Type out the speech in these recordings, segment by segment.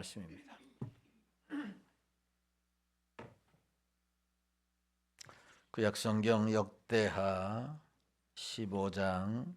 말씀입니다. 구약성경 역대하 15장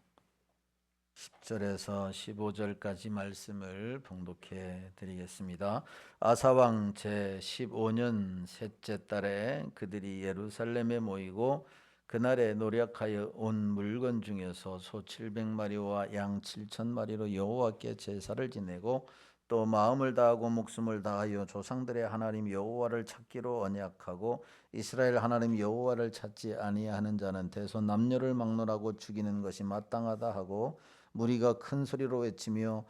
10절에서 15절까지 말씀을 봉독해 드리겠습니다. 아사왕 제15년 셋째 달에 그들이 예루살렘에 모이고 그날에 노력하여 온 물건 중에서 소 700마리와 양 7,000마리로 여호와께 제사를 지내고 또 마음을 다하고 목숨을 다하여 조상들의 하나님 여호와를 찾기로 언약하고 이스라엘 하나님 여호와를 찾지 아니하는 자는 대소 남녀를 막론하고 죽이는 것이 마땅하다 하고 무리가 큰 소리로 외치며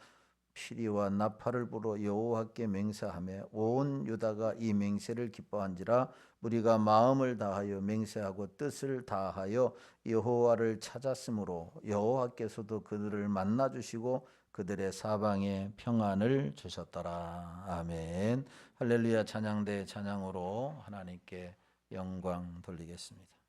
피리와 나팔을 불어 여호와께 맹세하며 온 유다가 이 맹세를 기뻐한지라. 무리가 마음을 다하여 맹세하고 뜻을 다하여 여호와를 찾았으므로 여호와께서도 그들을 만나 주시고 그들의 사방에 평안을 주셨더라. 아멘. 할렐루야. 찬양대 찬양으로 하나님께 영광 돌리겠습니다.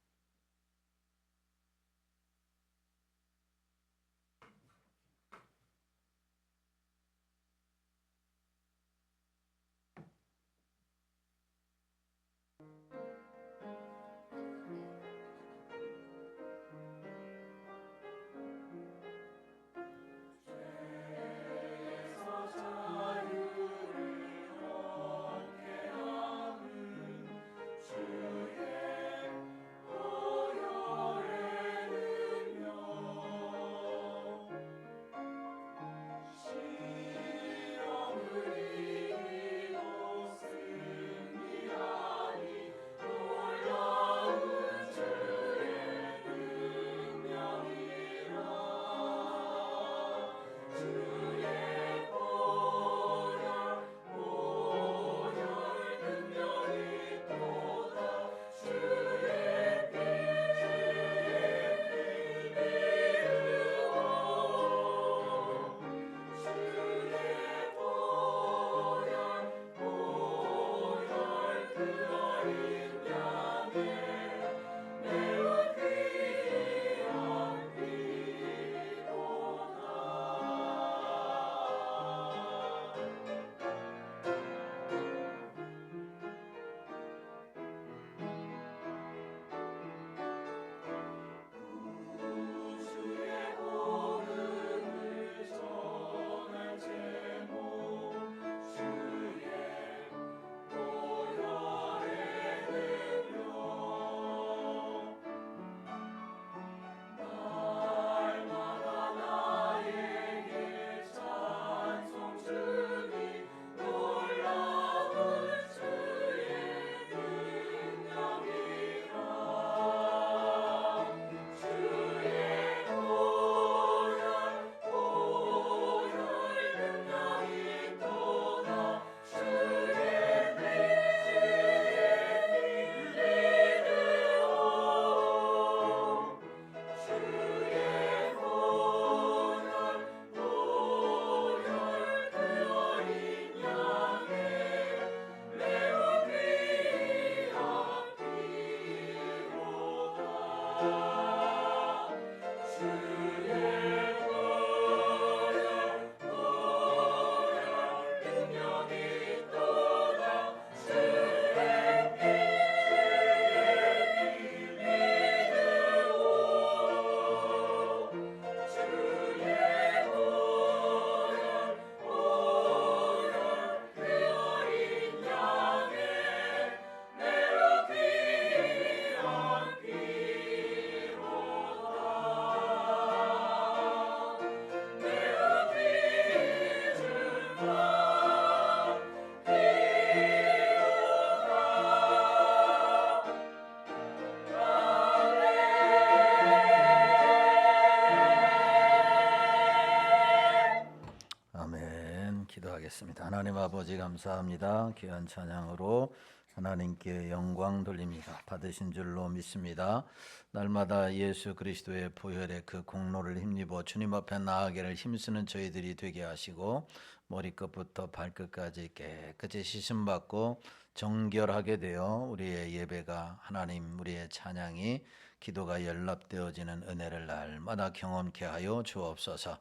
기도하겠습니다. 하나님 아버지 감사합니다. 귀한 찬양으로 하나님께 영광 돌립니다. 받으신 줄로 믿습니다. 날마다 예수 그리스도의 보혈의 그 공로를 힘입어 주님 앞에 나아가기를 힘쓰는 저희들이 되게 하시고 머리끝부터 발끝까지 깨끗이 씻음받고 정결하게 되어 우리의 예배가 하나님 우리의 찬양이 기도가 연락되어지는 은혜를 날마다 경험케 하여 주옵소서.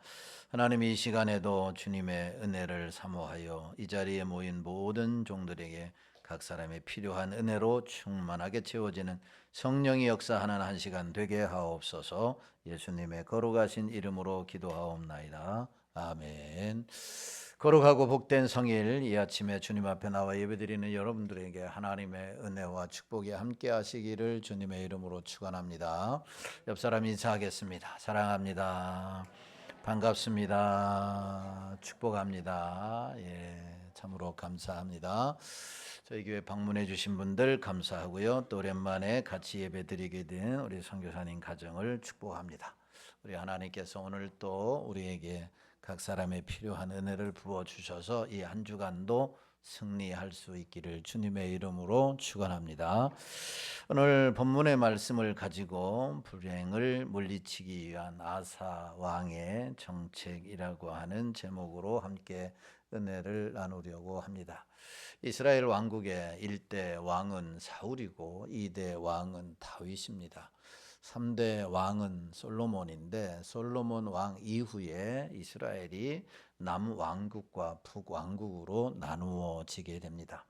하나님, 이 시간에도 주님의 은혜를 사모하여 이 자리에 모인 모든 종들에게 각 사람의 필요한 은혜로 충만하게 채워지는 성령의 역사하는 한 시간 되게 하옵소서. 예수님의 거룩하신 이름으로 기도하옵나이다. 아멘. 거룩하고 복된 성일, 이 아침에 주님 앞에 나와 예배드리는 여러분들에게 하나님의 은혜와 축복이 함께 하시기를 주님의 이름으로 축원합니다. 옆 사람 인사하겠습니다. 사랑합니다. 반갑습니다. 축복합니다. 참으로 감사합니다. 저희 교회 방문해 주신 분들 감사하고요. 또 오랜만에 같이 예배드리게 된 우리 선교사님 가정을 축복합니다. 우리 하나님께서 오늘 또 우리에게 각 사람의 필요한 은혜를 부어 주셔서 이 한 주간도 승리할 수 있기를 주님의 이름으로 축원합니다. 오늘 본문의 말씀을 가지고 불행을 물리치기 위한 아사 왕의 정책이라고 하는 제목으로 함께 은혜를 나누려고 합니다. 이스라엘 왕국의 1대 왕은 사울이고 2대 왕은 다윗입니다. 3대 왕은 솔로몬인데 솔로몬 왕 이후에 이스라엘이 남왕국과 북왕국으로 나누어지게 됩니다.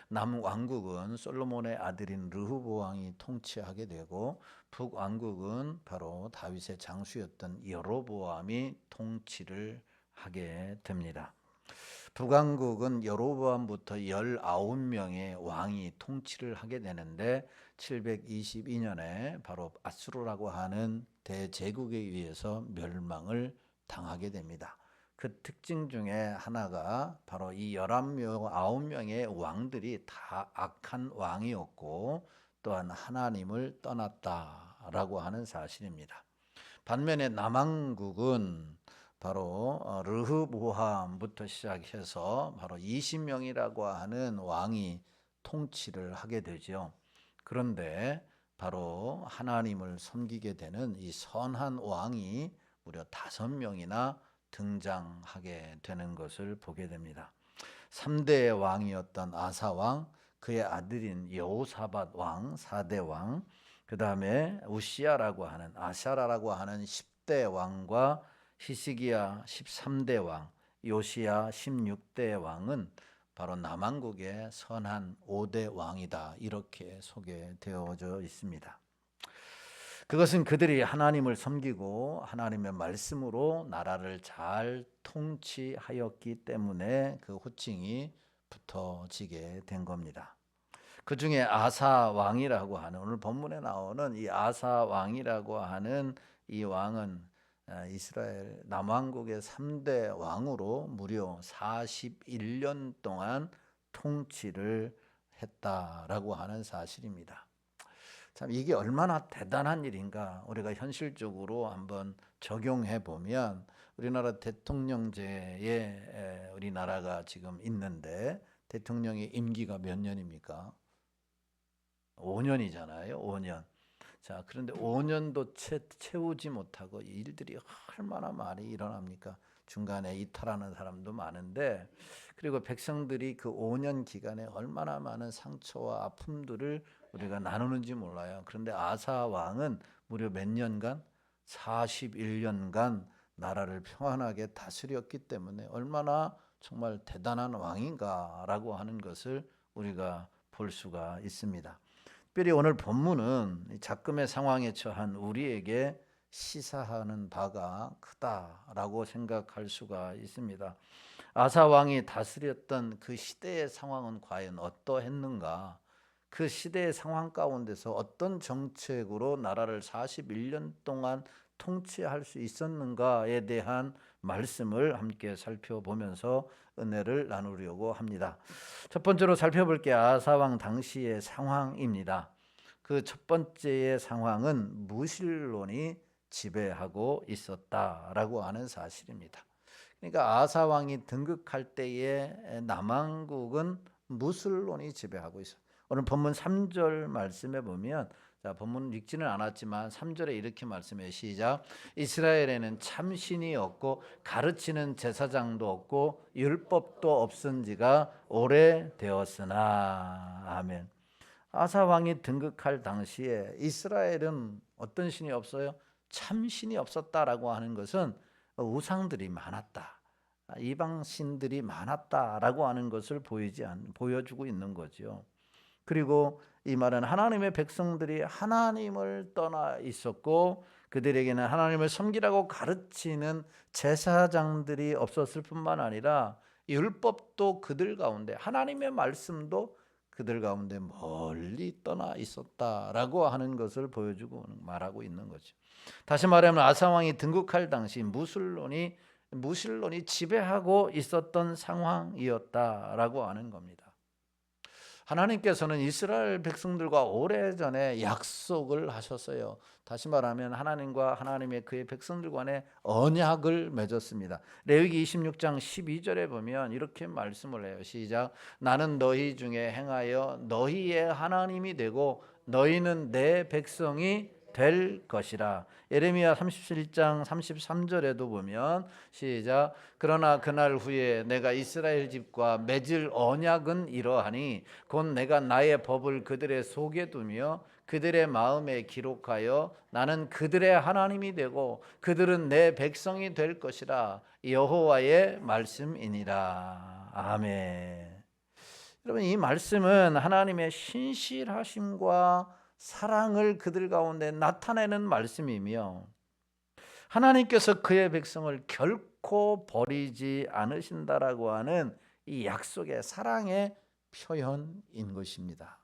남왕국은 솔로몬의 아들인 르호보암이 통치하게 되고 북왕국은 바로 다윗의 장수였던 여로보암이 통치를 하게 됩니다. 북왕국은 여로보암부터 19명의 왕이 통치를 하게 되는데 722년에 바로 아수르라고 하는 대제국에 의해서 멸망을 당하게 됩니다. 그 특징 중에 하나가 바로 이 9명의 왕들이 다 악한 왕이었고 또한 하나님을 떠났다라고 하는 사실입니다. 반면에 남왕국은 바로 르흐보암부터 시작해서 바로 20명이라고 하는 왕이 통치를 하게 되죠. 그런데 바로 하나님을 섬기게 되는 이 선한 왕이 무려 5명이나 등장하게 되는 것을 보게 됩니다. 3대 왕이었던 아사 왕, 그의 아들인 여호사밧 왕, 4대 왕, 그 다음에 우시야라고 하는 아샤라라고 하는 10대 왕과 히스기야 13대 왕, 요시야 16대 왕은 바로 남왕국의 선한 5대 왕이다, 이렇게 소개되어져 있습니다. 그것은 그들이 하나님을 섬기고 하나님의 말씀으로 나라를 잘 통치하였기 때문에 그 호칭이 붙어지게 된 겁니다. 그 중에 아사 왕이라고 하는, 오늘 본문에 나오는 이 아사 왕이라고 하는 이 왕은 이스라엘 남왕국의 3대 왕으로 무려 41년 동안 통치를 했다라고 하는 사실입니다. 참 이게 얼마나 대단한 일인가 우리가 현실적으로 한번 적용해 보면, 우리나라 대통령제에 우리나라가 지금 있는데 대통령의 임기가 몇 년입니까? 5년이잖아요. 5년. 자, 그런데 5년도 채우지 못하고 일들이 얼마나 많이 일어납니까? 중간에 이탈하는 사람도 많은데, 그리고 백성들이 그 5년 기간에 얼마나 많은 상처와 아픔들을 우리가 나누는지 몰라요. 그런데 아사 왕은 무려 몇 년간? 41년간 나라를 평안하게 다스렸기 때문에 얼마나 정말 대단한 왕인가라고 하는 것을 우리가 볼 수가 있습니다. 특별히 오늘 본문은 작금의 상황에 처한 우리에게 시사하는 바가 크다라고 생각할 수가 있습니다. 아사 왕이 다스렸던 그 시대의 상황은 과연 어떠했는가? 그 시대의 상황 가운데서 어떤 정책으로 나라를 41년 동안 통치할 수 있었는가에 대한 말씀을 함께 살펴보면서 은혜를 나누려고 합니다. 첫 번째로 살펴볼 게 아사 왕 당시의 상황입니다. 그 첫 번째의 상황은 무신론이 지배하고 있었다라고 하는 사실입니다. 그러니까 아사 왕이 등극할 때에 남왕국은 무신론이 지배하고 있어요. 오늘 본문 3절 말씀에 보면, 자, 본문 읽지는 않았지만 3절에 이렇게 말씀해요. 시작. 이스라엘에는 참신이 없고 가르치는 제사장도 없고 율법도 없은 지가 오래되었으나. 아멘. 아사 왕이 등극할 당시에 이스라엘은 어떤 신이 없어요? 참 신이 없었다라고 하는 것은 우상들이 많았다, 이방 신들이 많았다라고 하는 것을 보여주고 있는 거죠. 그리고 이 말은 하나님의 백성들이 하나님을 떠나 있었고 그들에게는 하나님을 섬기라고 가르치는 제사장들이 없었을 뿐만 아니라 율법도 그들 가운데, 하나님의 말씀도 그들 가운데 멀리 떠나 있었다라고 하는 것을 보여주고 말하고 있는 거죠. 다시 말하면 아사 왕이 등극할 당시 무슬론이 지배하고 있었던 상황이었다라고 하는 겁니다. 하나님께서는 이스라엘 백성들과 오래전에 약속을 하셨어요. 다시 말하면 하나님과 하나님의 그의 백성들 간에 언약을 맺었습니다. 레위기 26장 12절에 보면 이렇게 말씀을 해요. 시작. 나는 너희 중에 행하여 너희의 하나님이 되고 너희는 내 백성이 될 것이라. 예레미야 37장 33절에도 보면 시작. 그러나 그날 후에 내가 이스라엘 집과 맺을 언약은 이러하니 곧 내가 나의 법을 그들의 속에 두며 그들의 마음에 기록하여 나는 그들의 하나님이 되고 그들은 내 백성이 될 것이라. 여호와의 말씀이니라. 아멘. 여러분, 이 말씀은 하나님의 신실하심과 사랑을 그들 가운데 나타내는 말씀이며 하나님께서 그의 백성을 결코 버리지 않으신다라고 하는 이 약속의 사랑의 표현인 것입니다.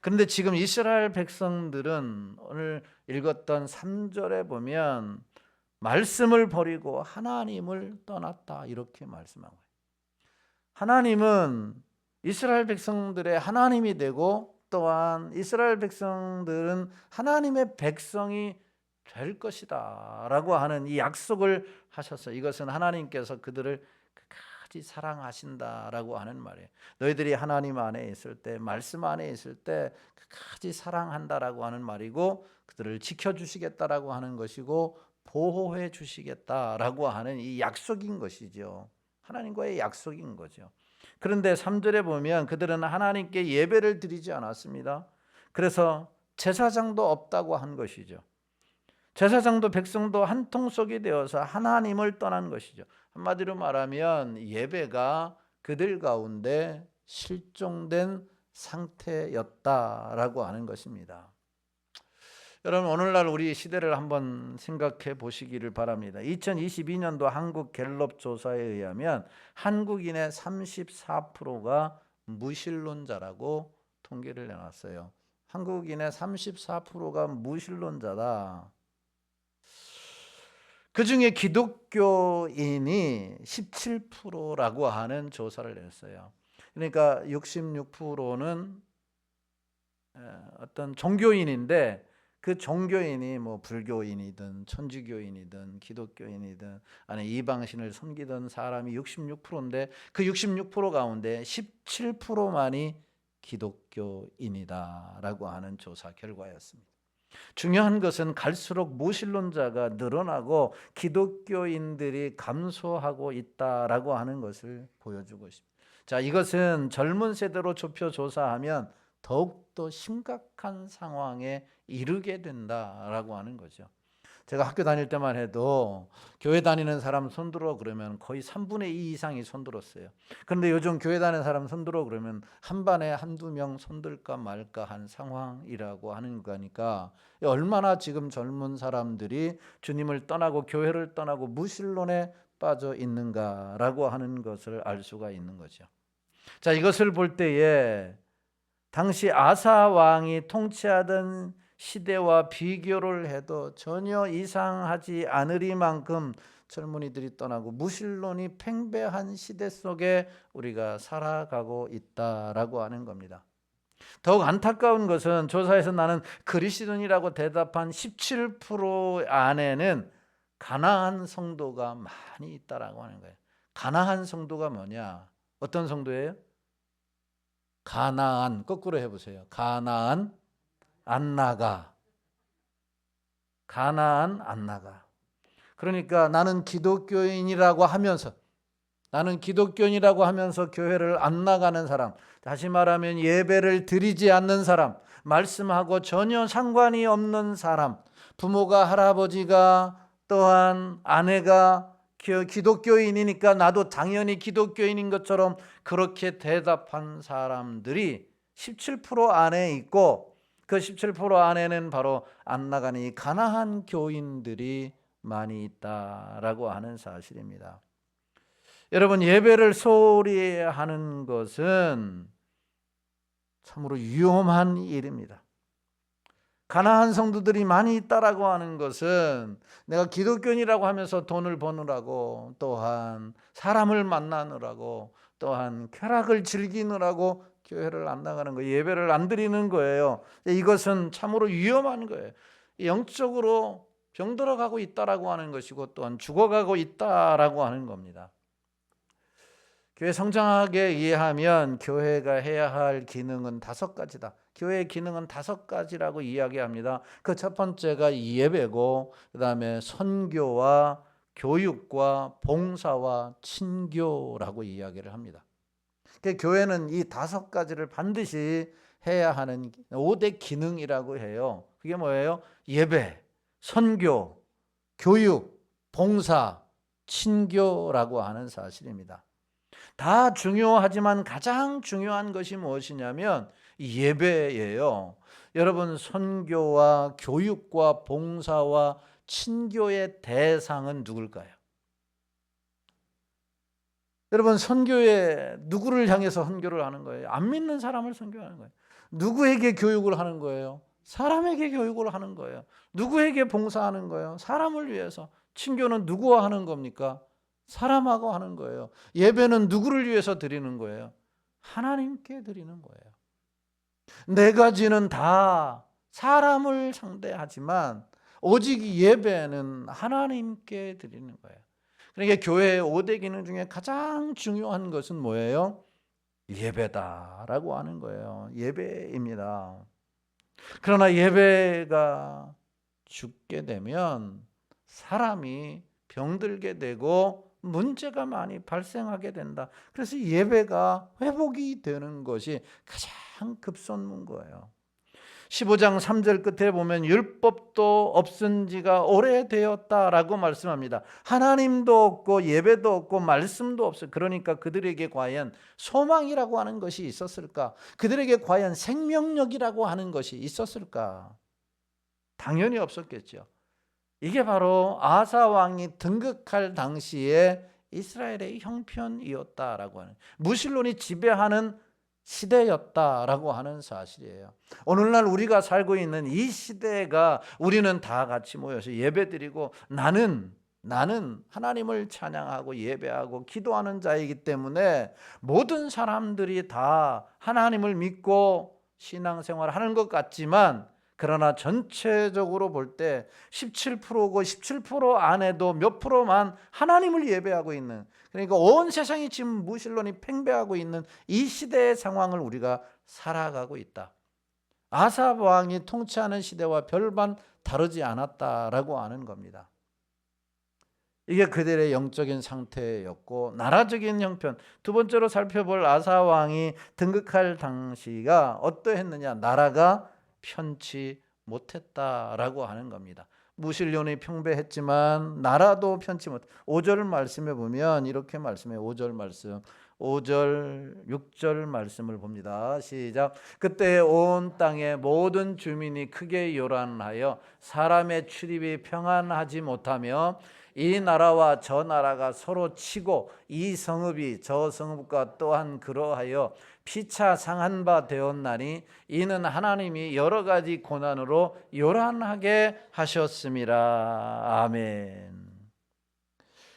그런데 지금 이스라엘 백성들은 오늘 읽었던 3절에 보면 말씀을 버리고 하나님을 떠났다 이렇게 말씀하고 있어요. 하나님은 이스라엘 백성들의 하나님이 되고 또한 이스라엘 백성들은 하나님의 백성이 될 것이다 라고 하는 이 약속을 하셨어요. 이것은 하나님께서 그들을 끝까지 사랑하신다라고 하는 말이에요. 너희들이 하나님 안에 있을 때, 말씀 안에 있을 때 끝까지 사랑한다라고 하는 말이고 그들을 지켜주시겠다라고 하는 것이고 보호해 주시겠다라고 하는 이 약속인 것이죠. 하나님과의 약속인 거죠. 그런데 3절에 보면 그들은 하나님께 예배를 드리지 않았습니다. 그래서 제사장도 없다고 한 것이죠. 제사장도 백성도 한 통속이 되어서 하나님을 떠난 것이죠. 한마디로 말하면 예배가 그들 가운데 실종된 상태였다라고 하는 것입니다. 여러분, 오늘날 우리 시대를 한번 생각해 보시기를 바랍니다. 2022년도 한국 갤럽 조사에 의하면 한국인의 34%가 무신론자라고 통계를 내놨어요. 한국인의 34%가 무신론자다. 그 중에 기독교인이 17%라고 하는 조사를 냈어요. 그러니까 66%는 어떤 종교인인데 그 종교인이 뭐 불교인이든 천주교인이든 기독교인이든 아니 이방신을 섬기던 사람이 66%인데 그 66% 가운데 17%만이 기독교인이다라고 하는 조사 결과였습니다. 중요한 것은 갈수록 무신론자가 늘어나고 기독교인들이 감소하고 있다라고 하는 것을 보여주고 있습니다. 자, 이것은 젊은 세대로 좁혀 조사하면 더욱더 심각한 상황에 이르게 된다라고 하는 거죠. 제가 학교 다닐 때만 해도 교회 다니는 사람 손들어 그러면 거의 3분의 2 이상이 손들었어요. 그런데 요즘 교회 다니는 사람 손들어 그러면 한 반에 한두 명 손들까 말까 한 상황이라고 하는 거니까 얼마나 지금 젊은 사람들이 주님을 떠나고 교회를 떠나고 무신론에 빠져 있는가라고 하는 것을 알 수가 있는 거죠. 자, 이것을 볼 때에 당시 아사 왕이 통치하던 시대와 비교를 해도 전혀 이상하지 않으리만큼 젊은이들이 떠나고 무신론이 팽배한 시대 속에 우리가 살아가고 있다라고 하는 겁니다. 더욱 안타까운 것은 조사에서 나는 그리스도인이라고 대답한 17% 안에는 가난한 성도가 많이 있다라고 하는 거예요. 가난한 성도가 뭐냐? 어떤 성도예요? 가나안, 거꾸로 해보세요. 가나안 안 나가. 가나안 안 나가. 그러니까 나는 기독교인이라고 하면서 나는 기독교인이라고 하면서 교회를 안 나가는 사람, 다시 말하면 예배를 드리지 않는 사람, 말씀하고 전혀 상관이 없는 사람, 부모가, 할아버지가, 또한 아내가 기독교인이니까 나도 당연히 기독교인인 것처럼 그렇게 대답한 사람들이 17% 안에 있고, 그 17% 안에는 바로 안 나가는 이 가난한 교인들이 많이 있다라고 하는 사실입니다. 여러분, 예배를 소홀히 하는 것은 참으로 위험한 일입니다. 가난한 성도들이 많이 있다라고 하는 것은 내가 기독교인이라고 하면서 돈을 버느라고, 또한 사람을 만나느라고, 또한 쾌락을 즐기느라고 교회를 안 나가는 거예요. 예배를 안 드리는 거예요. 이것은 참으로 위험한 거예요. 영적으로 병들어가고 있다라고 하는 것이고, 또한 죽어가고 있다라고 하는 겁니다. 교회 성장하게 이해하면 교회가 해야 할 기능은 5가지다. 교회의 기능은 5가지라고 이야기합니다. 그 첫 번째가 예배고, 그 다음에 선교와 교육과 봉사와 친교라고 이야기를 합니다. 교회는 이 5가지를 반드시 해야 하는 5대 기능이라고 해요. 그게 뭐예요? 예배, 선교, 교육, 봉사, 친교라고 하는 사실입니다. 다 중요하지만 가장 중요한 것이 무엇이냐면 예배예요. 여러분, 선교와 교육과 봉사와 친교의 대상은 누굴까요? 여러분, 선교에 누구를 향해서 선교를 하는 거예요? 안 믿는 사람을 선교하는 거예요. 누구에게 교육을 하는 거예요? 사람에게 교육을 하는 거예요. 누구에게 봉사하는 거예요? 사람을 위해서. 친교는 누구와 하는 겁니까? 사람하고 하는 거예요. 예배는 누구를 위해서 드리는 거예요? 하나님께 드리는 거예요. 4가지는 다 사람을 상대하지만 오직 예배는 하나님께 드리는 거예요. 그러니까 교회의 5대 기능 중에 가장 중요한 것은 뭐예요? 예배다라고 하는 거예요. 예배입니다. 그러나 예배가 죽게 되면 사람이 병들게 되고 문제가 많이 발생하게 된다. 그래서 예배가 회복이 되는 것이 가장 급선무인 거예요. 15장 3절 끝에 보면 율법도 없은 지가 오래되었다라고 말씀합니다. 하나님도 없고 예배도 없고 말씀도 없어요. 그러니까 그들에게 과연 소망이라고 하는 것이 있었을까? 그들에게 과연 생명력이라고 하는 것이 있었을까? 당연히 없었겠죠. 이게 바로 아사 왕이 등극할 당시에 이스라엘의 형편이었다라고 하는, 무신론이 지배하는 시대였다라고 하는 사실이에요. 오늘날 우리가 살고 있는 이 시대가 우리는 다 같이 모여서 예배드리고 나는 하나님을 찬양하고 예배하고 기도하는 자이기 때문에 모든 사람들이 다 하나님을 믿고 신앙생활을 하는 것 같지만, 그러나 전체적으로 볼 때 17%고 17% 안에도 몇 프로만 하나님을 예배하고 있는, 그러니까 온 세상이 지금 무신론이 팽배하고 있는 이 시대의 상황을 우리가 살아가고 있다. 아사 왕이 통치하는 시대와 별반 다르지 않았다라고 하는 겁니다. 이게 그들의 영적인 상태였고, 나라적인 형편, 두 번째로 살펴볼 아사 왕이 등극할 당시가 어떠했느냐? 나라가 편치 못했다라고 하는 겁니다. 무신론이 평배했지만 나라도 편치 못. 5절 말씀에 보면 이렇게 말씀해요. 5절 말씀, 5절 6절 말씀을 봅니다. 시작. 그때 온 땅의 모든 주민이 크게 요란하여 사람의 출입이 평안하지 못하며 이 나라와 저 나라가 서로 치고 이 성읍이 저 성읍과 또한 그러하여 피차 상한 바 되었나니 이는 하나님이 여러 가지 고난으로 요란하게 하셨음이라. 아멘.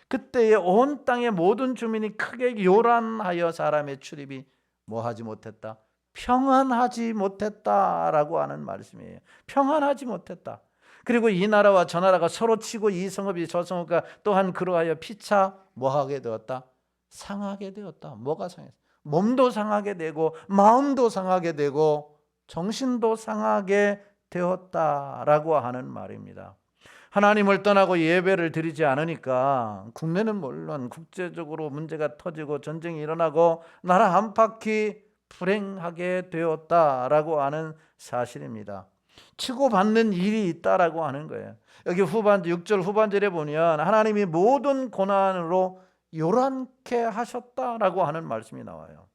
그때에 온 땅의 모든 주민이 크게 요란하여 사람의 출입이 뭐하지 못했다? 평안하지 못했다라고 하는 말씀이에요. 평안하지 못했다. 그리고 이 나라와 저 나라가 서로 치고 이 성읍이 저 성읍과 또한 그러하여 피차 뭐하게 되었다? 상하게 되었다. 뭐가 상했어? 몸도 상하게 되고 마음도 상하게 되고 정신도 상하게 되었다라고 하는 말입니다. 하나님을 떠나고 예배를 드리지 않으니까 국내는 물론 국제적으로 문제가 터지고 전쟁이 일어나고 나라 안팎이 불행하게 되었다라고 하는 사실입니다. 치고받는 일이 있다라고 하는 거예요. 여기 6절 후반절에 보면 하나님이 모든 고난으로 요란케 하셨다라고 하는 말씀이 나와요.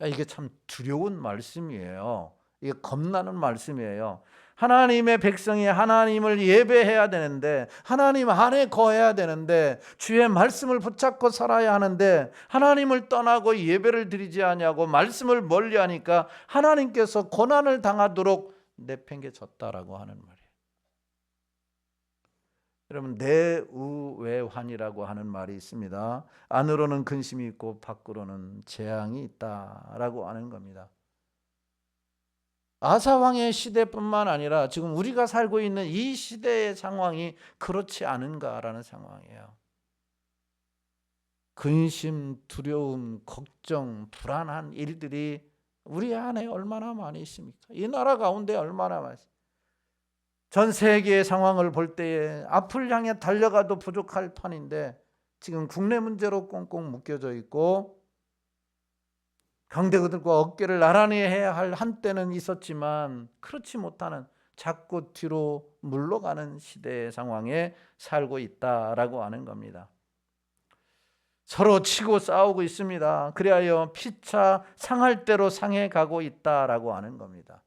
이게 참 두려운 말씀이에요. 이게 겁나는 말씀이에요. 하나님의 백성이 하나님을 예배해야 되는데, 하나님 안에 거해야 되는데, 주의 말씀을 붙잡고 살아야 하는데 하나님을 떠나고 예배를 드리지 아니하고 말씀을 멀리하니까 하나님께서 고난을 당하도록 내팽개쳤다라고 하는 말이에요. 여러분, 내우외환이라고 하는 말이 있습니다. 안으로는 근심이 있고 밖으로는 재앙이 있다라고 하는 겁니다. 아사왕의 시대뿐만 아니라 지금 우리가 살고 있는 이 시대의 상황이 그렇지 않은가라는 상황이에요. 근심, 두려움, 걱정, 불안한 일들이 우리 안에 얼마나 많이 있습니까? 이 나라 가운데 얼마나 많이 있습니까? 전 세계의 상황을 볼 때에 앞을 향해 달려가도 부족할 판인데 지금 국내 문제로 꽁꽁 묶여져 있고 강대국들과 어깨를 나란히 해야 할 한때는 있었지만 그렇지 못하는 자꾸 뒤로 물러가는 시대의 상황에 살고 있다라고 하는 겁니다. 서로 치고 싸우고 있습니다. 그리하여 피차 상할 대로 상해 가고 있다라고 하는 겁니다.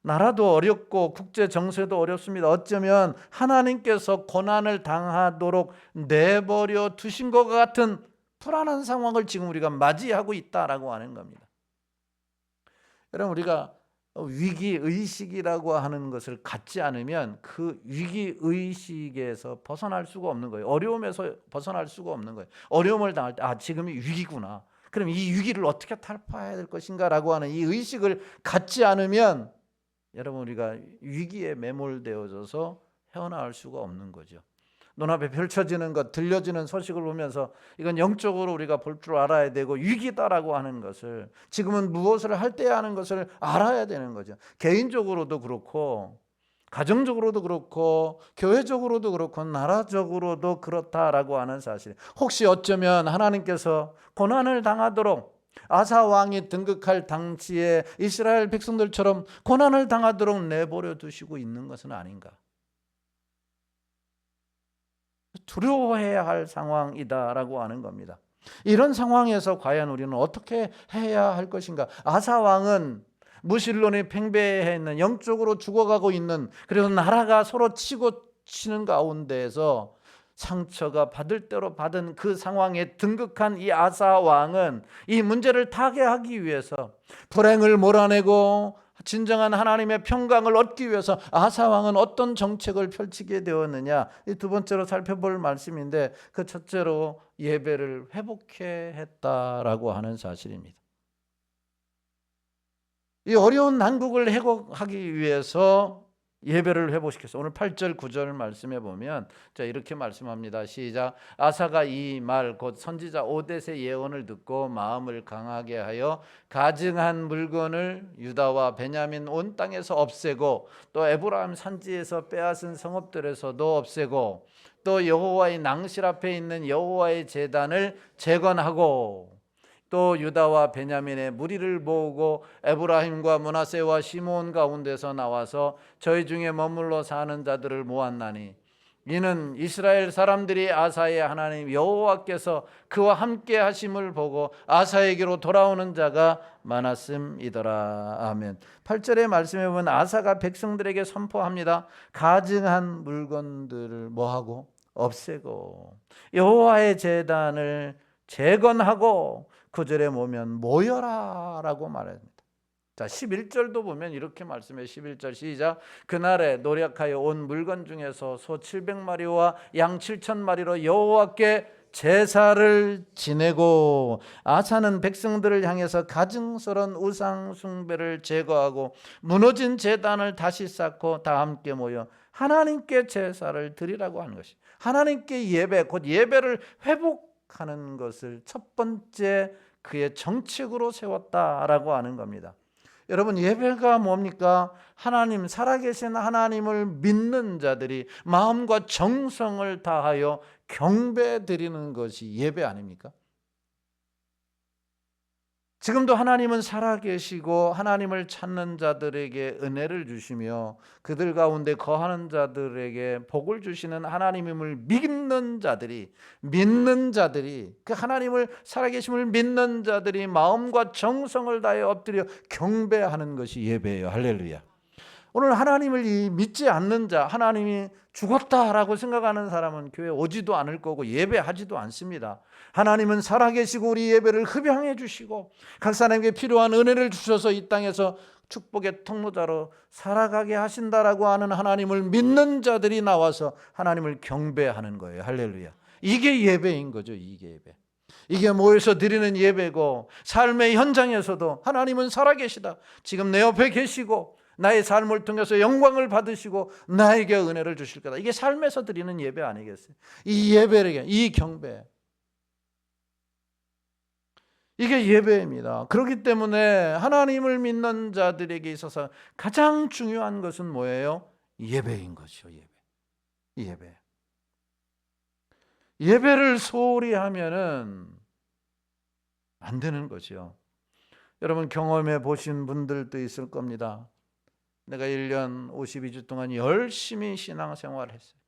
나라도 어렵고 국제 정세도 어렵습니다. 어쩌면 하나님께서 고난을 당하도록 내버려 두신 것 같은 불안한 상황을 지금 우리가 맞이하고 있다라고 하는 겁니다. 여러분, 우리가 위기의식이라고 하는 것을 갖지 않으면 그 위기의식에서 벗어날 수가 없는 거예요. 어려움에서 벗어날 수가 없는 거예요. 어려움을 당할 때 지금이 위기구나. 그럼 이 위기를 어떻게 타파해야 될 것인가 라고 하는 이 의식을 갖지 않으면 여러분, 우리가 위기에 매몰되어져서 헤어나올 수가 없는 거죠. 눈앞에 펼쳐지는 것, 들려지는 소식을 보면서 이건 영적으로 우리가 볼 줄 알아야 되고 위기다라고 하는 것을, 지금은 무엇을 할 때야 하는 것을 알아야 되는 거죠. 개인적으로도 그렇고 가정적으로도 그렇고 교회적으로도 그렇고 나라적으로도 그렇다라고 하는 사실. 혹시 어쩌면 하나님께서 고난을 당하도록 아사 왕이 등극할 당시에 이스라엘 백성들처럼 고난을 당하도록 내버려 두시고 있는 것은 아닌가? 두려워해야 할 상황이다라고 하는 겁니다. 이런 상황에서 과연 우리는 어떻게 해야 할 것인가? 아사 왕은 무신론이 팽배해 있는, 영적으로 죽어가고 있는, 그래서 나라가 서로 치고 치는 가운데에서 상처가 받을 대로 받은 그 상황에 등극한 이 아사 왕은 이 문제를 타개하기 위해서, 불행을 몰아내고 진정한 하나님의 평강을 얻기 위해서 아사 왕은 어떤 정책을 펼치게 되었느냐, 이 두 번째로 살펴볼 말씀인데, 그 첫째로 예배를 회복해 했다라고 하는 사실입니다. 이 어려운 난국을 회복하기 위해서 예배를 회복시켰어요. 오늘 8절 9절 말씀해 보면 자, 이렇게 말씀합니다. 시작. 아사가 이 말 곧 선지자 오뎃의 예언을 듣고 마음을 강하게 하여 가증한 물건을 유다와 베냐민 온 땅에서 없애고, 또 에브라임 산지에서 빼앗은 성읍들에서도 없애고, 또 여호와의 낭실 앞에 있는 여호와의 제단을 재건하고, 또 유다와 베냐민의 무리를 모으고 에브라임과 므낫세와 시므온 가운데서 나와서 저희 중에 머물러 사는 자들을 모았나니, 이는 이스라엘 사람들이 아사의 하나님 여호와께서 그와 함께 하심을 보고 아사에게로 돌아오는 자가 많았음이더라. 아멘. 8절의 말씀에 보면 아사가 백성들에게 선포합니다. 가증한 물건들을 뭐하고? 없애고 여호와의 제단을 재건하고, 9절에 보면 모여라 라고 말합니다. 자, 11절도 보면 이렇게 말씀해. 11절 시작. 그날에 노력하여 온 물건 중에서 소 700마리와 양 7,000마리로 여호와께 제사를 지내고, 아사는 백성들을 향해서 가증스러운 우상 숭배를 제거하고 무너진 제단을 다시 쌓고 다 함께 모여 하나님께 제사를 드리라고 하는 것이, 하나님께 예배, 곧 예배를 회복하는 것을 첫 번째 그의 정책으로 세웠다라고 하는 겁니다. 여러분, 예배가 뭡니까? 하나님, 살아계신 하나님을 믿는 자들이 마음과 정성을 다하여 경배 드리는 것이 예배 아닙니까? 지금도 하나님은 살아계시고 하나님을 찾는 자들에게 은혜를 주시며 그들 가운데 거하는 자들에게 복을 주시는 하나님임을 믿는 자들이 그 하나님을 살아계심을 믿는 자들이 마음과 정성을 다해 엎드려 경배하는 것이 예배예요. 할렐루야. 오늘 하나님을 믿지 않는 자, 하나님이 죽었다라고 생각하는 사람은 교회 오지도 않을 거고 예배하지도 않습니다. 하나님은 살아계시고 우리 예배를 흡양해 주시고 각 사람에게 필요한 은혜를 주셔서 이 땅에서 축복의 통로자로 살아가게 하신다라고 하는 하나님을 믿는 자들이 나와서 하나님을 경배하는 거예요. 할렐루야. 이게 예배인 거죠. 이게 예배. 이게 모여서 드리는 예배고, 삶의 현장에서도 하나님은 살아계시다, 지금 내 옆에 계시고 나의 삶을 통해서 영광을 받으시고 나에게 은혜를 주실 거다. 이게 삶에서 드리는 예배 아니겠어요? 이 예배를, 이 경배, 이게 예배입니다. 그렇기 때문에 하나님을 믿는 자들에게 있어서 가장 중요한 것은 뭐예요? 예배인 것이죠. 예배. 예배를 소홀히 하면은 안 되는 거죠. 여러분, 경험해 보신 분들도 있을 겁니다. 내가 1년 52주 동안 열심히 신앙생활을 했어요.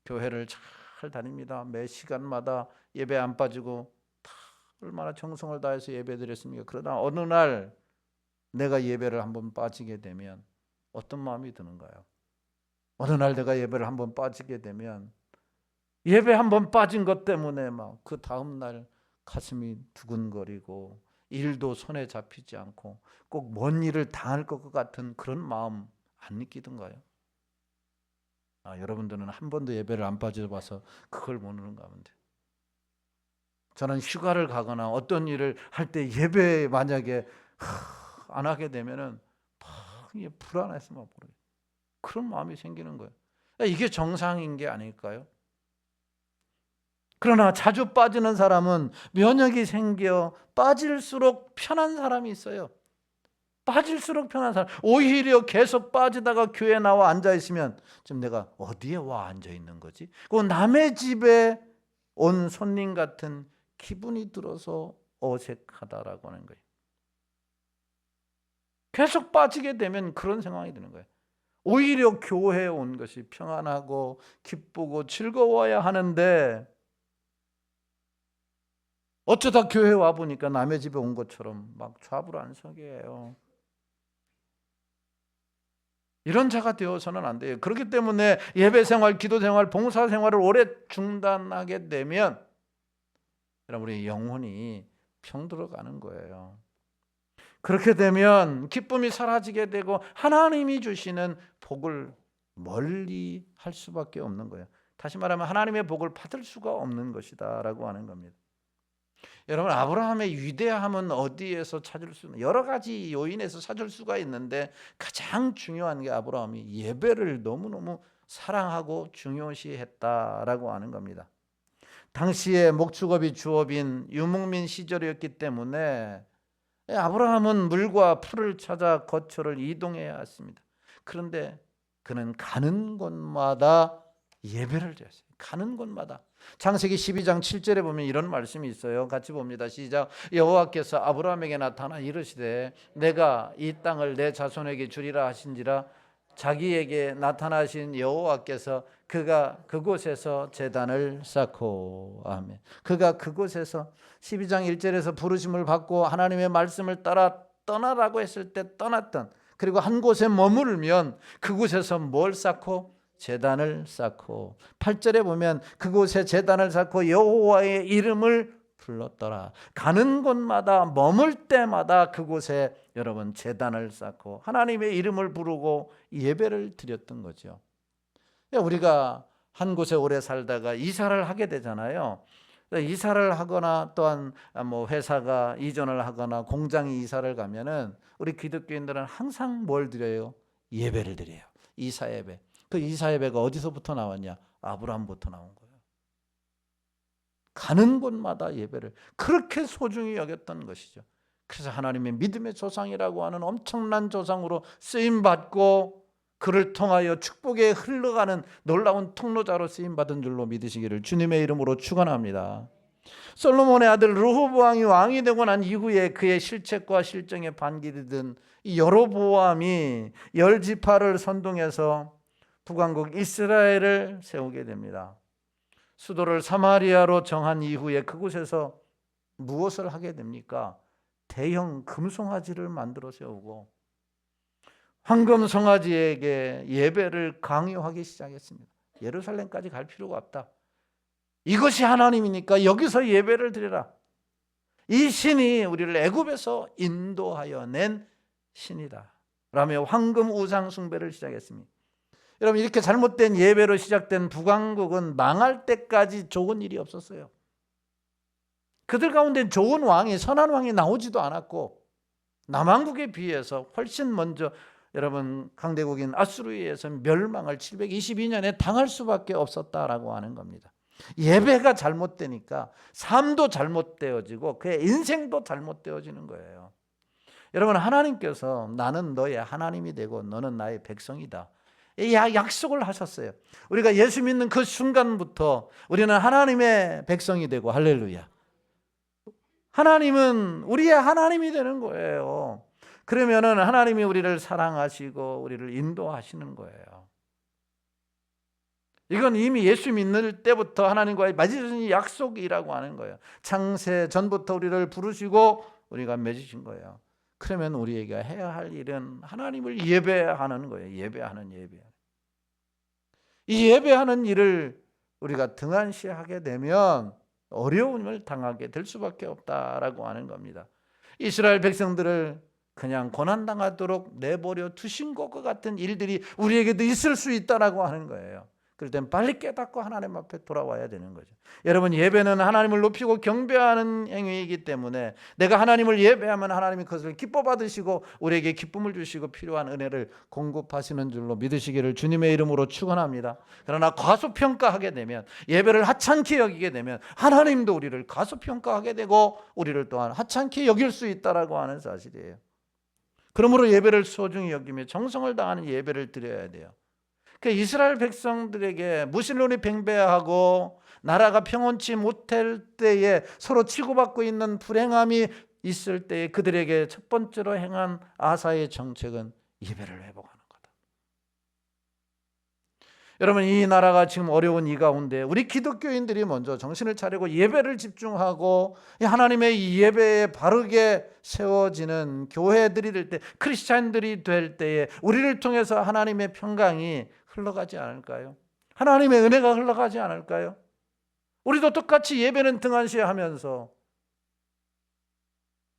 교회를 잘 다닙니다. 매 시간마다 예배 안 빠지고 다 얼마나 정성을 다해서 예배 드렸습니까? 그러나 어느 날 내가 예배를 한번 빠지게 되면 어떤 마음이 드는가요? 어느 날 내가 예배를 한번 빠지게 되면 예배 한번 빠진 것 때문에 막 그 다음 날 가슴이 두근거리고 일도 손에 잡히지 않고 꼭 뭔 일을 당할 것 같은 그런 마음 안 느끼던가요? 여러분들은 한 번도 예배를 안 빠져봐서 그걸 모르는가 본데, 저는 휴가를 가거나 어떤 일을 할 때 예배 만약에 안 하게 되면은 막 불안해서 막 그런 마음이 생기는 거예요. 이게 정상인 게 아닐까요? 그러나 자주 빠지는 사람은 면역이 생겨 빠질수록 편한 사람이 있어요. 빠질수록 편한 사람. 오히려 계속 빠지다가 교회에 나와 앉아 있으면 지금 내가 어디에 와 앉아 있는 거지? 그 남의 집에 온 손님 같은 기분이 들어서 어색하다라고 하는 거예요. 계속 빠지게 되면 그런 상황이 되는 거예요. 오히려 교회에 온 것이 평안하고 기쁘고 즐거워야 하는데 어쩌다 교회 와 보니까 남의 집에 온 것처럼 막 좌불안석이에요. 이런 자가 되어서는 안 돼요. 그렇기 때문에 예배 생활, 기도 생활, 봉사 생활을 오래 중단하게 되면 여러분, 우리 영혼이 병들어가는 거예요. 그렇게 되면 기쁨이 사라지게 되고 하나님이 주시는 복을 멀리 할 수밖에 없는 거예요. 다시 말하면 하나님의 복을 받을 수가 없는 것이다 라고 하는 겁니다. 여러분, 아브라함의 위대함은 어디에서 찾을 수 있는, 여러 가지 요인에서 찾을 수가 있는데 가장 중요한 게 아브라함이 예배를 너무너무 사랑하고 중요시했다라고 하는 겁니다. 당시에 목축업이 주업인 유목민 시절이었기 때문에 아브라함은 물과 풀을 찾아 거처를 이동해야 했습니다. 그런데 그는 가는 곳마다 예배를 드렸어요. 가는 곳마다. 창세기 12장 7절에 보면 이런 말씀이 있어요. 같이 봅니다. 시작. 여호와께서 아브라함에게 나타나 이르시되 내가 이 땅을 내 자손에게 주리라 하신지라. 자기에게 나타나신 여호와께서 그가 그곳에서 제단을 쌓고, 아멘. 그가 그곳에서 12장 1절에서 부르심을 받고 하나님의 말씀을 따라 떠나라고 했을 때 떠났던, 그리고 한 곳에 머물면 그곳에서 뭘 쌓고? 제단을 쌓고, 8절에 보면 그곳에 제단을 쌓고 여호와의 이름을 불렀더라. 가는 곳마다 머물 때마다 그곳에 여러분 제단을 쌓고 하나님의 이름을 부르고 예배를 드렸던 거죠. 우리가 한 곳에 오래 살다가 이사를 하게 되잖아요. 이사를 하거나 또한 뭐 회사가 이전을 하거나 공장이 이사를 가면은 우리 기독교인들은 항상 뭘 드려요? 예배를 드려요. 이사 예배. 그 이사 예배가 어디서부터 나왔냐? 아브라함부터 나온 거예요. 가는 곳마다 예배를 그렇게 소중히 여겼던 것이죠. 그래서 하나님의 믿음의 조상이라고 하는 엄청난 조상으로 쓰임받고 그를 통하여 축복에 흘러가는 놀라운 통로자로 쓰임받은 줄로 믿으시기를 주님의 이름으로 축원합니다. 솔로몬의 아들 르호보암이 왕이 되고 난 이후에 그의 실책과 실정에 반기든 이 여로보암이 열 지파를 선동해서 북왕국 이스라엘을 세우게 됩니다. 수도를 사마리아로 정한 이후에 그곳에서 무엇을 하게 됩니까? 대형 금송아지를 만들어 세우고 황금 송아지에게 예배를 강요하기 시작했습니다. 예루살렘까지 갈 필요가 없다. 이것이 하나님이니까 여기서 예배를 드려라. 이 신이 우리를 애굽에서 인도하여 낸 신이다 라며 황금 우상 숭배를 시작했습니다. 여러분, 이렇게 잘못된 예배로 시작된 북왕국은 망할 때까지 좋은 일이 없었어요. 그들 가운데 좋은 왕이, 선한 왕이 나오지도 않았고 남왕국에 비해서 훨씬 먼저 여러분 강대국인 아수르에 의해서 멸망을 722년에 당할 수밖에 없었다라고 하는 겁니다. 예배가 잘못되니까 삶도 잘못되어지고 그의 인생도 잘못되어지는 거예요. 여러분, 하나님께서 나는 너의 하나님이 되고 너는 나의 백성이다, 이 약속을 하셨어요. 우리가 예수 믿는 그 순간부터 우리는 하나님의 백성이 되고, 할렐루야, 하나님은 우리의 하나님이 되는 거예요. 그러면은 하나님이 우리를 사랑하시고 우리를 인도하시는 거예요. 이건 이미 예수 믿는 때부터 하나님과의 맺으신 약속이라고 하는 거예요. 창세 전부터 우리를 부르시고 우리가 맺으신 거예요. 그러면 우리에게 해야 할 일은 하나님을 예배하는 거예요. 예배하는 예배. 이 예배하는 일을 우리가 등한시하게 되면 어려움을 당하게 될 수밖에 없다라고 하는 겁니다. 이스라엘 백성들을 그냥 고난당하도록 내버려 두신 것과 같은 일들이 우리에게도 있을 수 있다라고 하는 거예요. 그럴 땐 빨리 깨닫고 하나님 앞에 돌아와야 되는 거죠. 여러분, 예배는 하나님을 높이고 경배하는 행위이기 때문에 내가 하나님을 예배하면 하나님이 그것을 기뻐 받으시고 우리에게 기쁨을 주시고 필요한 은혜를 공급하시는 줄로 믿으시기를 주님의 이름으로 축원합니다. 그러나 과소평가하게 되면, 예배를 하찮게 여기게 되면 하나님도 우리를 과소평가하게 되고 우리를 또한 하찮게 여길 수 있다라고 하는 사실이에요. 그러므로 예배를 소중히 여기며 정성을 다하는 예배를 드려야 돼요. 그 이스라엘 백성들에게 무신론이 팽배하고 나라가 평온치 못할 때에 서로 치고받고 있는 불행함이 있을 때에 그들에게 첫 번째로 행한 아사의 정책은 예배를 회복하는 거다. 여러분, 이 나라가 지금 어려운 이 가운데 우리 기독교인들이 먼저 정신을 차리고 예배를 집중하고 하나님의 이 예배에 바르게 세워지는 교회들이 될 때, 크리스찬들이 될 때에 우리를 통해서 하나님의 평강이 흘러가지 않을까요? 하나님의 은혜가 흘러가지 않을까요? 우리도 똑같이 예배는 등한시하면서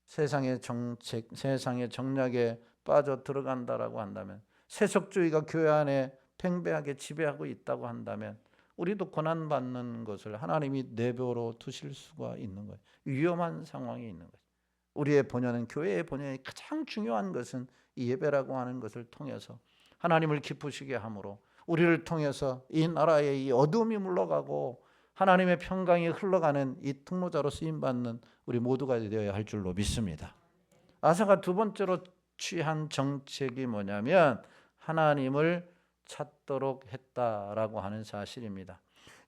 세상의 정책, 세상의 정략에 빠져 들어간다라고 한다면, 세속주의가 교회 안에 팽배하게 지배하고 있다고 한다면 우리도 고난받는 것을 하나님이 내버려 두실 수가 있는 거예요. 위험한 상황이 있는 거예요. 우리의 본연은, 교회의 본연이 가장 중요한 것은 이 예배라고 하는 것을 통해서 하나님을 기쁘시게 함으로 우리를 통해서 이 나라의 이 어둠이 물러가고 하나님의 평강이 흘러가는 이 통로자로 쓰임받는 우리 모두가 되어야 할 줄로 믿습니다. 아사가 두 번째로 취한 정책이 뭐냐면 하나님을 찾도록 했다라고 하는 사실입니다.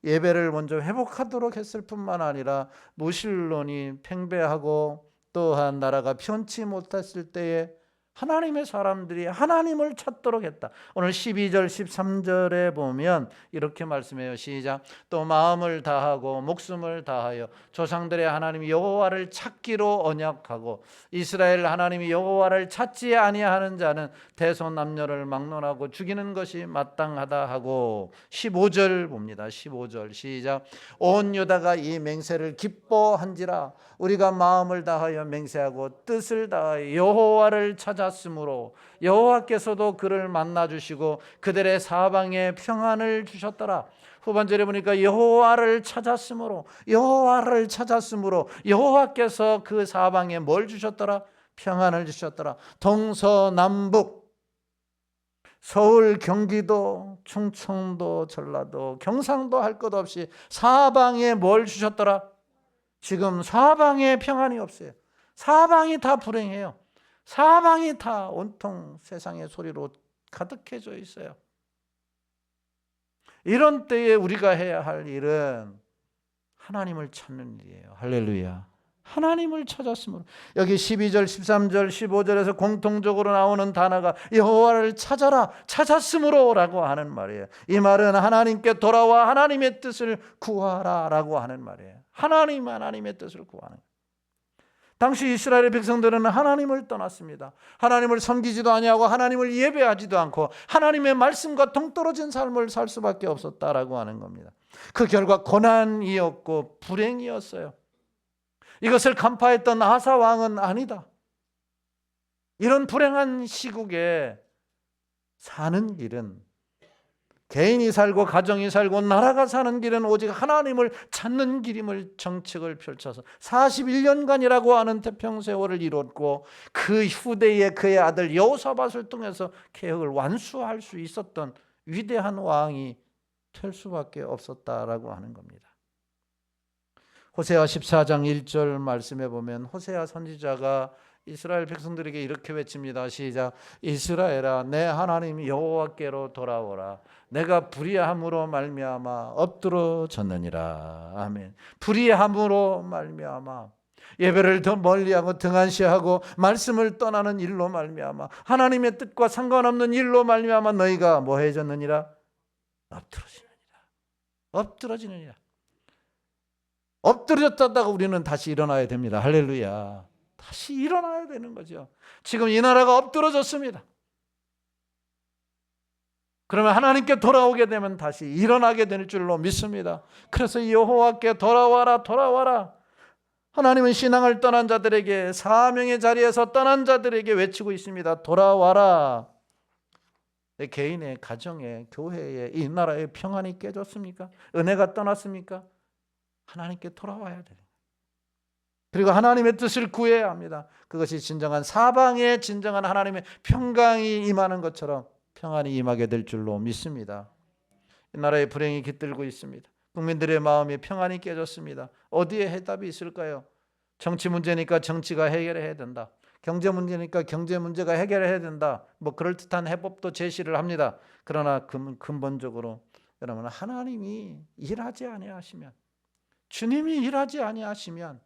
예배를 먼저 회복하도록 했을 뿐만 아니라 무신론이 팽배하고 또한 나라가 편치 못했을 때에 하나님의 사람들이 하나님을 찾도록 했다. 오늘 12절 13절에 보면 이렇게 말씀해요. 시작. 또 마음을 다하고 목숨을 다하여 조상들의 하나님 여호와를 찾기로 언약하고 이스라엘 하나님이 여호와를 찾지 아니하는 자는 대소남녀를 막론하고 죽이는 것이 마땅하다 하고 15절 봅니다. 15절 시작. 온 유다가 이 맹세를 기뻐한지라 우리가 마음을 다하여 맹세하고 뜻을 다하여 여호와를 찾았으므로 여호와께서도 그를 만나 주시고 그들의 사방에 평안을 주셨더라. 후반절에 보니까 여호와를 찾았으므로 여호와께서 그 사방에 뭘 주셨더라? 평안을 주셨더라. 동서남북, 서울, 경기도, 충청도, 전라도, 경상도 할 것 없이 사방에 뭘 주셨더라? 지금 사방에 평안이 없어요. 사방이 다 불행해요. 사방이 다 온통 세상의 소리로 가득해져 있어요. 이런 때에 우리가 해야 할 일은 하나님을 찾는 일이에요. 할렐루야. 하나님을 찾았으므로. 여기 12절, 13절, 15절에서 공통적으로 나오는 단어가 여호와를 찾아라, 찾았으므로 라고 하는 말이에요. 이 말은 하나님께 돌아와 하나님의 뜻을 구하라 라고 하는 말이에요. 하나님의 뜻을 구하는 거예요. 당시 이스라엘의 백성들은 하나님을 떠났습니다. 하나님을 섬기지도 아니하고 하나님을 예배하지도 않고 하나님의 말씀과 동떨어진 삶을 살 수밖에 없었다라고 하는 겁니다. 그 결과 고난이었고 불행이었어요. 이것을 간파했던 아사 왕은 아니다. 이런 불행한 시국에 사는 길은, 개인이 살고 가정이 살고 나라가 사는 길은 오직 하나님을 찾는 길임을 정책을 펼쳐서 41년간이라고 하는 태평세월을 이뤘고, 그 후대에 그의 아들 여호사밧을 통해서 개혁을 완수할 수 있었던 위대한 왕이 될 수밖에 없었다라고 하는 겁니다. 호세아 14장 1절 말씀에 보면 호세아 선지자가 이스라엘 백성들에게 이렇게 외칩니다. 시작. 이스라엘아, 내 하나님 여호와께로 돌아오라. 내가 불의함으로 말미암아 엎드러졌느니라. 아멘. 불의함으로 말미암아, 예배를 더 멀리하고 등한시하고 말씀을 떠나는 일로 말미암아, 하나님의 뜻과 상관없는 일로 말미암아 너희가 뭐 해졌느니라? 엎드러지느니라. 엎드렸다가 우리는 다시 일어나야 됩니다. 할렐루야. 다시 일어나야 되는 거죠. 지금 이 나라가 엎드러졌습니다. 그러면 하나님께 돌아오게 되면 다시 일어나게 될 줄로 믿습니다. 그래서 여호와께 돌아와라, 돌아와라. 하나님은 신앙을 떠난 자들에게, 사명의 자리에서 떠난 자들에게 외치고 있습니다. 돌아와라. 내 개인의, 가정의, 교회의, 이 나라의 평안이 깨졌습니까? 은혜가 떠났습니까? 하나님께 돌아와야 돼요. 그리고 하나님의 뜻을 구해야 합니다. 그것이 진정한 사방에 진정한 하나님의 평강이 임하는 것처럼 평안이 임하게 될 줄로 믿습니다. 이 나라의 불행이 깃들고 있습니다. 국민들의 마음이 평안이 깨졌습니다. 어디에 해답이 있을까요? 정치 문제니까 정치가 해결해야 된다. 경제 문제니까 경제 문제가 해결해야 된다. 뭐 그럴듯한 해법도 제시를 합니다. 그러나 근본적으로 여러분, 하나님이 일하지 아니하시면, 주님이 일하지 아니하시면,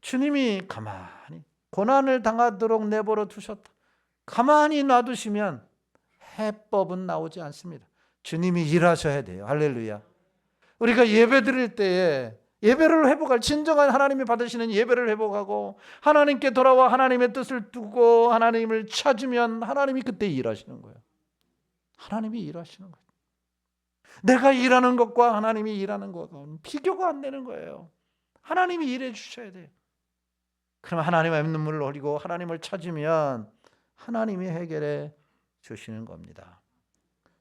주님이 가만히 고난을 당하도록 내버려 두셨다, 가만히 놔두시면 해법은 나오지 않습니다. 주님이 일하셔야 돼요. 할렐루야. 우리가 예배 드릴 때에 예배를 회복할, 진정한 하나님이 받으시는 예배를 회복하고 하나님께 돌아와 하나님의 뜻을 두고 하나님을 찾으면 하나님이 그때 일하시는 거예요. 하나님이 일하시는 거예요. 내가 일하는 것과 하나님이 일하는 것과 비교가 안 되는 거예요. 하나님이 일해 주셔야 돼요. 그럼 하나님의 눈물을 흘리고 하나님을 찾으면 하나님이 해결해 주시는 겁니다.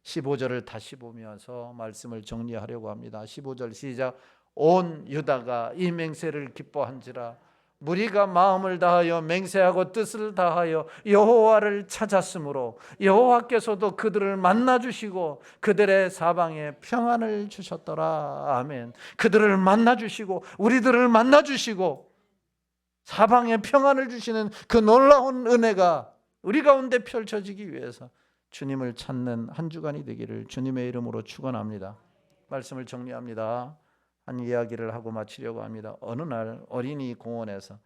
15절을 다시 보면서 말씀을 정리하려고 합니다. 15절 시작. 온 유다가 이 맹세를 기뻐한지라. 무리가 마음을 다하여 맹세하고 뜻을 다하여 여호와를 찾았으므로 여호와께서도 그들을 만나주시고 그들의 사방에 평안을 주셨더라. 아멘. 그들을 만나주시고 우리들을 만나주시고 사방에 평안을 주시는 그 놀라운 은혜가 우리 가운데 펼쳐지기 위해서 주님을 찾는 한 주간이 되기를 주님의 이름으로 축원합니다. 말씀을 정리합니다. 한 이야기를 하고 마치려고 합니다. 어느 날 어린이 공원에서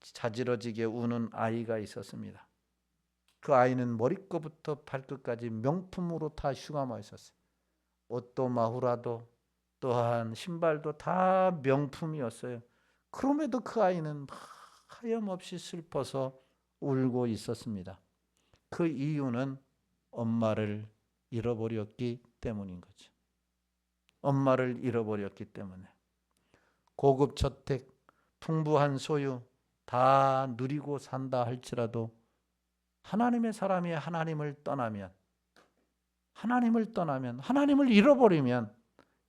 자지러지게 우는 아이가 있었습니다. 그 아이는 머리끝부터 발끝까지 명품으로 다 휘감아 있었어요. 옷도 마후라도 또한 신발도 다 명품이었어요. 그럼에도 그 아이는 하염없이 슬퍼서 울고 있었습니다. 그 이유는 엄마를 잃어버렸기 때문인 거죠. 엄마를 잃어버렸기 때문에. 고급 저택, 풍부한 소유 다 누리고 산다 할지라도 하나님의 사람이 하나님을 떠나면, 하나님을 잃어버리면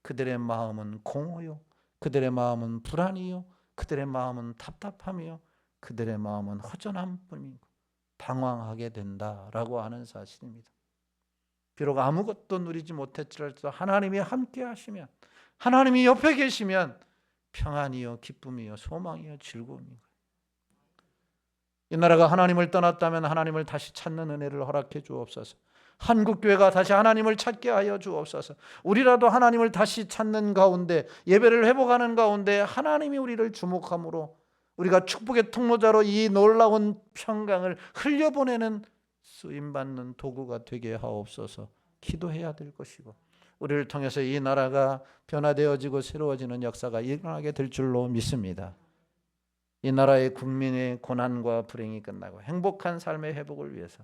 그들의 마음은 공허요, 그들의 마음은 불안이요, 그들의 마음은 답답함이요, 그들의 마음은 허전함 뿐이고 방황하게 된다라고 하는 사실입니다. 비록 아무것도 누리지 못했지라도 하나님이 함께 하시면, 하나님이 옆에 계시면 평안이요, 기쁨이요, 소망이요, 즐거움이요. 이 나라가 하나님을 떠났다면 하나님을 다시 찾는 은혜를 허락해 주옵소서. 한국교회가 다시 하나님을 찾게 하여 주옵소서. 우리라도 하나님을 다시 찾는 가운데, 예배를 회복하는 가운데 하나님이 우리를 주목함으로 우리가 축복의 통로자로 이 놀라운 평강을 흘려보내는 쓰임받는 도구가 되게 하옵소서. 기도해야 될 것이고, 우리를 통해서 이 나라가 변화되어지고 새로워지는 역사가 일어나게 될 줄로 믿습니다. 이 나라의 국민의 고난과 불행이 끝나고 행복한 삶의 회복을 위해서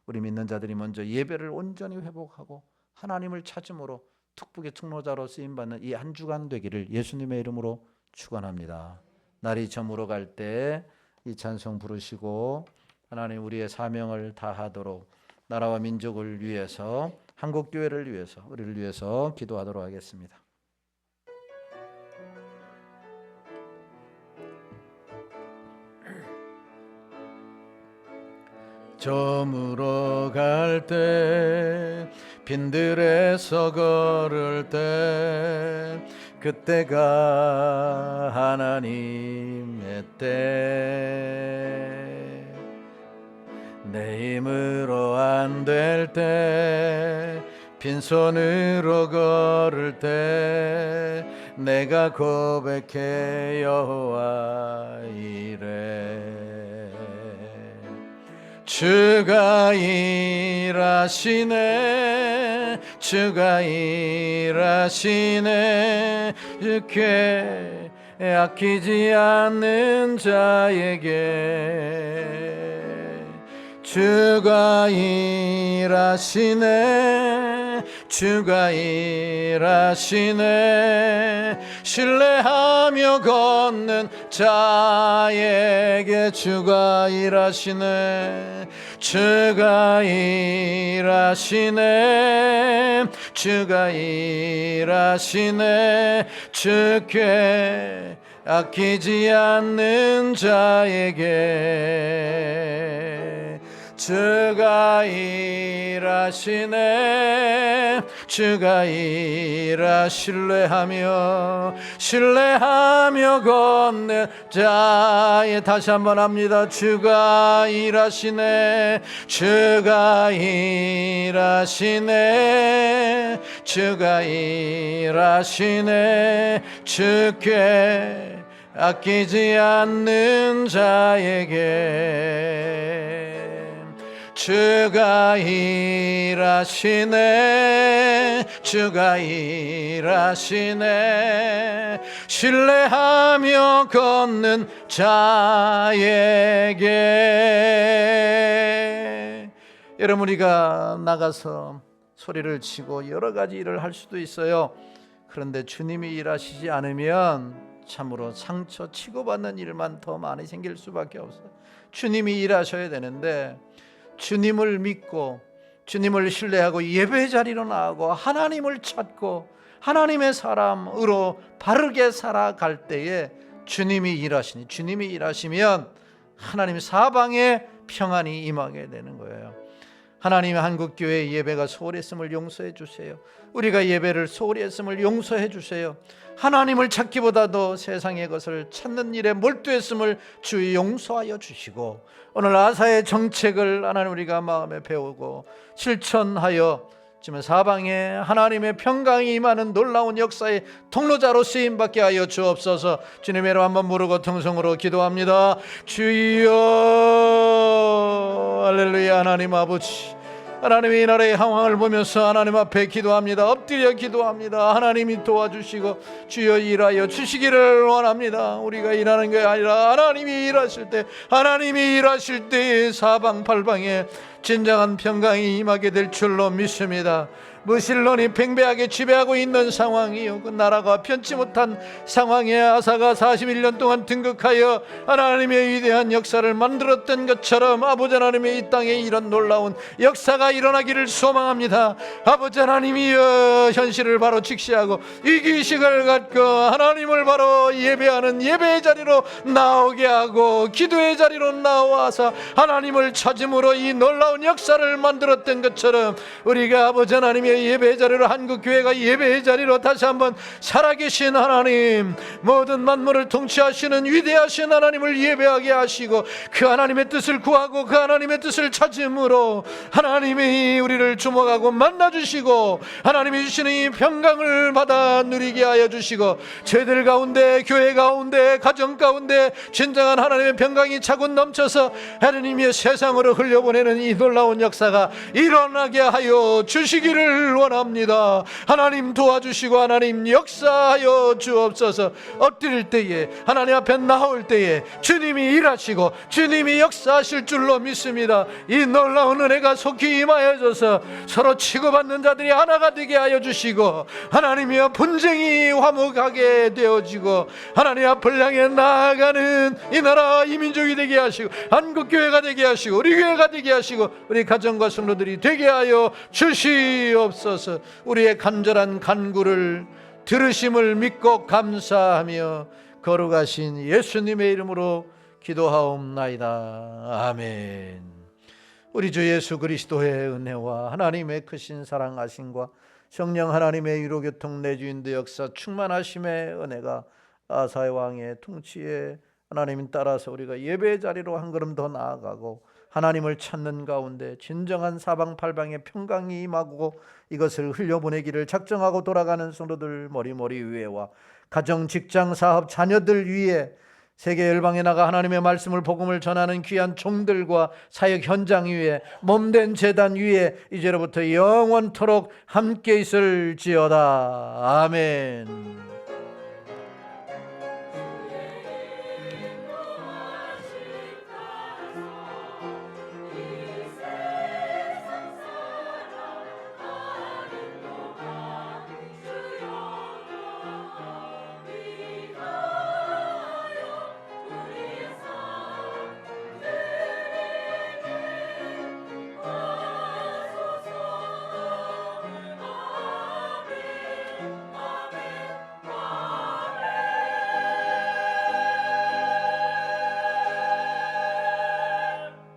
우리 믿는 자들이 먼저 예배를 온전히 회복하고 하나님을 찾음으로 축복의 통로자로 쓰임받는 이 한 주간 되기를 예수님의 이름으로 축원합니다. 날이 저물어 갈 때 이 찬송 부르시고 하나님 우리의 사명을 다하도록 나라와 민족을 위해서, 한국교회를 위해서, 우리를 위해서 기도하도록 하겠습니다. 저물어 갈 때, 빈들에서 걸을 때, 그때가 하나님의 때. 내 힘으로 안 될 때, 빈손으로 걸을 때, 내가 고백해 여호와 이래. 주가 일하시네, 주가 일하시네. 주께 아끼지 않는 자에게 주가 일하시네, 주가 일하시네. 신뢰하며 걷는 자에게 주가 일하시네, 주가 일하시네, 주가 일하시네. 주께 아끼지 않는 자에게 주가 일하시네, 주가 신뢰하며 걷는 자에. 다시 한번 합니다. 주가 일하시네, 주가 일하시네, 주가 일하시네. 주께 아끼지 않는 자에게 주가 일하시네, 주가 일하시네. 신뢰하며 걷는 자에게. 여러분, 우리가 나가서 소리를 치고 여러 가지 일을 할 수도 있어요. 그런데 주님이 일하시지 않으면 참으로 상처 치고받는 일만 더 많이 생길 수밖에 없어요. 주님이 일하셔야 되는데, 주님을 믿고 주님을 신뢰하고 예배 자리로 나가고 하나님을 찾고 하나님의 사람으로 바르게 살아갈 때에 주님이 일하시니, 주님이 일하시면 하나님 사방에 평안이 임하게 되는 거예요. 하나님의 한국교회 예배가 소홀히 했음을 용서해 주세요. 우리가 예배를 소홀히 했음을 용서해 주세요. 하나님을 찾기보다도 세상의 것을 찾는 일에 몰두했음을 주 용서하여 주시고, 오늘 아사의 정책을 하나님 우리가 마음에 배우고 실천하여 지금 사방에 하나님의 평강이 임하는 놀라운 역사의 통로자로 쓰임받게 하여 주옵소서. 주님의 이름 한번 부르고 통성으로 기도합니다. 주여, 할렐루야. 하나님 아버지, 하나님이 이 나라의 상황을 보면서 하나님 앞에 기도합니다. 엎드려 기도합니다. 하나님이 도와주시고 주여 일하여 주시기를 원합니다. 우리가 일하는 게 아니라 하나님이 일하실 때 사방팔방에 진정한 평강이 임하게 될 줄로 믿습니다. 무신론이 팽배하게 지배하고 있는 상황이요, 그 나라가 편치 못한 상황에 아사가 41년 동안 등극하여 하나님의 위대한 역사를 만들었던 것처럼 아버지 하나님의 이 땅에 이런 놀라운 역사가 일어나기를 소망합니다. 아버지 하나님이여, 현실을 바로 직시하고 위기의식을 갖고 하나님을 바로 예배하는 예배의 자리로 나오게 하고 기도의 자리로 나와서 하나님을 찾음으로 이 놀라운 역사를 만들었던 것처럼 우리가 아버지 하나님의 우리의 예배의 자리로, 한국교회가 예배의 자리로 다시 한번 살아계신 하나님, 모든 만물을 통치하시는 위대하신 하나님을 예배하게 하시고 그 하나님의 뜻을 구하고 그 하나님의 뜻을 찾음으로 하나님이 우리를 주목하고 만나주시고 하나님이 주시는 이 평강을 받아 누리게 하여 주시고 저희들 가운데, 교회 가운데, 가정 가운데 진정한 하나님의 평강이 차고 넘쳐서 하나님의 세상으로 흘려보내는 이 놀라운 역사가 일어나게 하여 주시기를 원합니다. 하나님 도와주시고 하나님 역사하여 주옵소서. 엎드릴 때에, 하나님 앞에 나올 때에 주님이 일하시고 주님이 역사하실 줄로 믿습니다. 이 놀라운 은혜가 속히 임하여 줘서 서로 치고받는 자들이 하나가 되게 하여 주시고 하나님이여 분쟁이 화목하게 되어지고 하나님 앞을 향해 나아가는 이 나라 이 민족이 되게 하시고 한국교회가 되게 하시고 우리 교회가 되게 하시고 우리 가정과 성도들이 되게 하여 주시옵소서. 우리의 간절한 간구를 들으심을 믿고 감사하며 거룩하신 예수님의 이름으로 기도하옵나이다. 아멘. 우리 주 예수 그리스도의 은혜와 하나님의 크신 사랑하심과 성령 하나님의 유로교통 내주인도 역사 충만하심의 은혜가 아사의 왕의 통치에 하나님 따라서 우리가 예배의 자리로 한 걸음 더 나아가고 하나님을 찾는 가운데 진정한 사방팔방의 평강이 임하고 이것을 흘려보내기를 작정하고 돌아가는 성도들 머리머리 위에와 가정, 직장, 사업, 자녀들 위에 세계 열방에 나가 하나님의 말씀을 복음을 전하는 귀한 종들과 사역 현장 위에 몸된 제단 위에 이제로부터 영원토록 함께 있을지어다. 아멘.